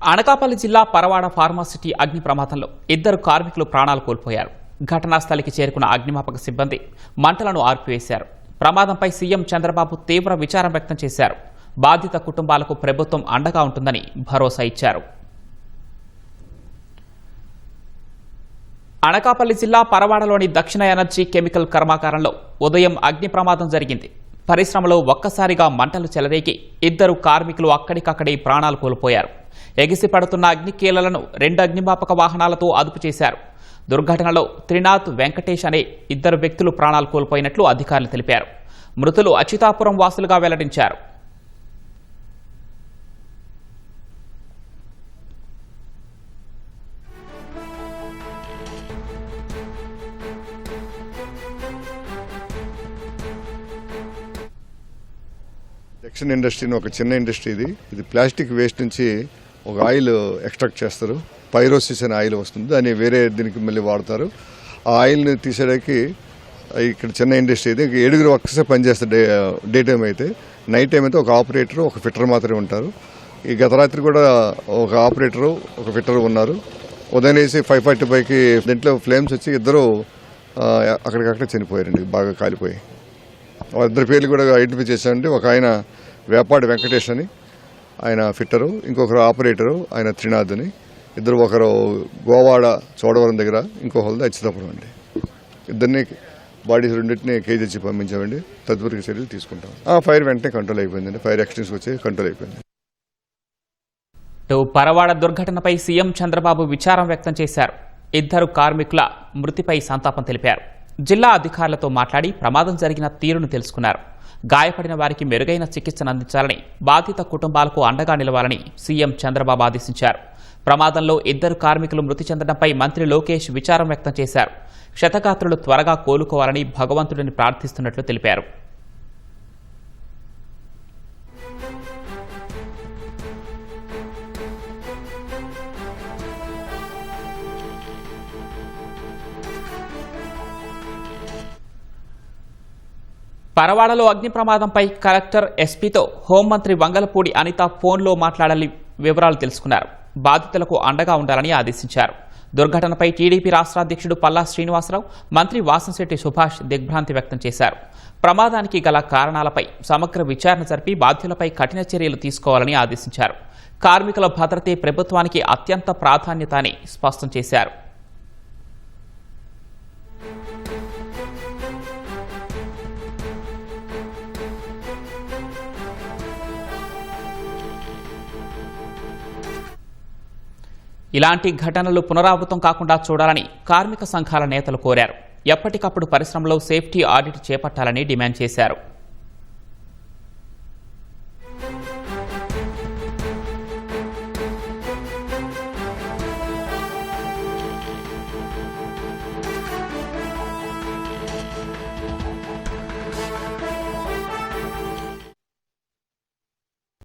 అనకాపల్లి జిల్లా పరవాడ ఫార్మాసిటీ అగ్ని ప్రమాదంలో ఇద్దరు కార్మికులు ప్రాణాలు కోల్పోయారు. ఘటనా స్థలికి చేరుకున్న అగ్నిమాపక సిబ్బంది మంటలను ఆర్పివేశారు. ప్రమాదంపై సీఎం చంద్రబాబు తీవ్ర విచారం వ్యక్తం చేశారు. బాధిత కుటుంబాలకు ప్రభుత్వం అండగా ఉంటుందని భరోసా ఇచ్చారు. అనకాపల్లి జిల్లా పరవాడలోని దక్షిణ ఎనర్జీ కెమికల్ కర్మాగారంలో ఉదయం అగ్ని ప్రమాదం జరిగింది. పరిశ్రమలో ఒక్కసారిగా మంటలు చెలరేగి ఇద్దరు కార్మికులు అక్కడికక్కడే ప్రాణాలు కోల్పోయారు. ఎగిసిపడుతున్న అగ్నికీలలను 2 అగ్నిమాపక వాహనాలతో అదుపు చేశారు. దుర్ఘటనలో త్రినాథ్, వెంకటేష్ అనే ఇద్దరు వ్యక్తులు ప్రాణాలు కోల్పోయినట్లు అధికారులు తెలిపారు. మృతులు అచ్యుతాపురం వాసులుగా వెల్లడించారు. దక్షిణ ఇండస్ట్రీని ఒక చిన్న ఇండస్ట్రీ ఇది ప్లాస్టిక్ వేస్ట్ నుంచి ఒక ఆయిల్ ఎక్స్ట్రాక్ట్ చేస్తారు. పైరోసిస్ అనే ఆయిల్ వస్తుంది, దాన్ని వేరే దీనికి మళ్ళీ వాడతారు. ఆ ఆయిల్ని తీసేయడానికి ఇక్కడ చిన్న ఇండస్ట్రీ ఇది 7 వర్కర్సే పనిచేస్తారు డే టైం అయితే. నైట్ టైం అయితే ఒక ఆపరేటర్, ఒక ఫిట్టర్ మాత్రమే ఉంటారు. ఈ గత రాత్రి కూడా ఒక ఆపరేటరు, ఒక ఫిట్టర్ ఉన్నారు. ఉదయం వేసి 5:45కి దీంట్లో ఫ్లేమ్స్ వచ్చి ఇద్దరు అక్కడికక్కడ చనిపోయారండి, బాగా కాలిపోయి. వాళ్ళిద్దరి పేర్లు కూడా ఐడెంటిఫై చేశామండి. ఒక ఆయన వేపాడి వెంకటేష్ అని, ఆయన ఫిట్టరు. ఇంకొకరు ఆపరేటరు, ఆయన త్రినాథ్ అని. ఇద్దరు, ఒకరు గోవాడ చోడవరం దగ్గర, ఇంకొకరు అచ్యుతాపురం అండి. ఇద్దరిని బాడీస్ రెండింటిని కేజీ తెచ్చి పంపించామండి. తదుపరి చర్యలు తీసుకుంటాం. ఫైర్ వెంటనే కంట్రోల్ అయిపోయిందండి. ఫైర్ ఎక్స్టెన్షన్ వచ్చి కంట్రోల్ అయిపోయింది. పరవాడ దుర్ఘటనపై సీఎం చంద్రబాబు విచారం వ్యక్తం చేశారు. ఇద్దరు కార్మికుల మృతిపై సంతాపం తెలిపారు. జిల్లా అధికారులతో మాట్లాడి ప్రమాదం జరిగిన తీరును తెలుసుకున్నారు. గాయపడిన వారికి మెరుగైన చికిత్సను అందించాలని, బాధిత కుటుంబాలకు అండగా నిలవాలని సీఎం చంద్రబాబు ఆదేశించారు. ప్రమాదంలో ఇద్దరు కార్మికులు మృతి చెందడంపై మంత్రి లోకేష్ విచారం వ్యక్తం చేశారు. క్షతగాత్రులు త్వరగా కోలుకోవాలని భగవంతుడిని ప్రార్థిస్తున్నట్లు తెలిపారు. పరవాడలో అగ్ని ప్రమాదంపై కలెక్టర్, ఎస్పీతో హోంమంత్రి వంగలపూడి అనిత ఫోన్లో మాట్లాడాలని వివరాలు తెలుసుకున్నారు. బాధితులకు అండగా ఉండాలని ఆదేశించారు. దుర్ఘటనపై టీడీపీ రాష్ట్ర అధ్యక్షుడు పల్లా శ్రీనివాసరావు, మంత్రి వాసంశెట్టి సుభాష్ దిగ్భ్రాంతి వ్యక్తం చేశారు. ప్రమాదానికి గల కారణాలపై సమగ్ర విచారణ జరిపి బాధ్యులపై కఠిన చర్యలు తీసుకోవాలని ఆదేశించారు. కార్మికుల భద్రతే ప్రభుత్వానికి అత్యంత ప్రాధాన్యత అని స్పష్టం చేశారు. ఇలాంటి ఘటనలు పునరావృతం కాకుండా చూడాలని కార్మిక సంఘాల నేతలు కోరారు. ఎప్పటికప్పుడు పరిశ్రమలో సేఫ్టీ ఆడిట్ చేపట్టాలని డిమాండ్ చేశారు.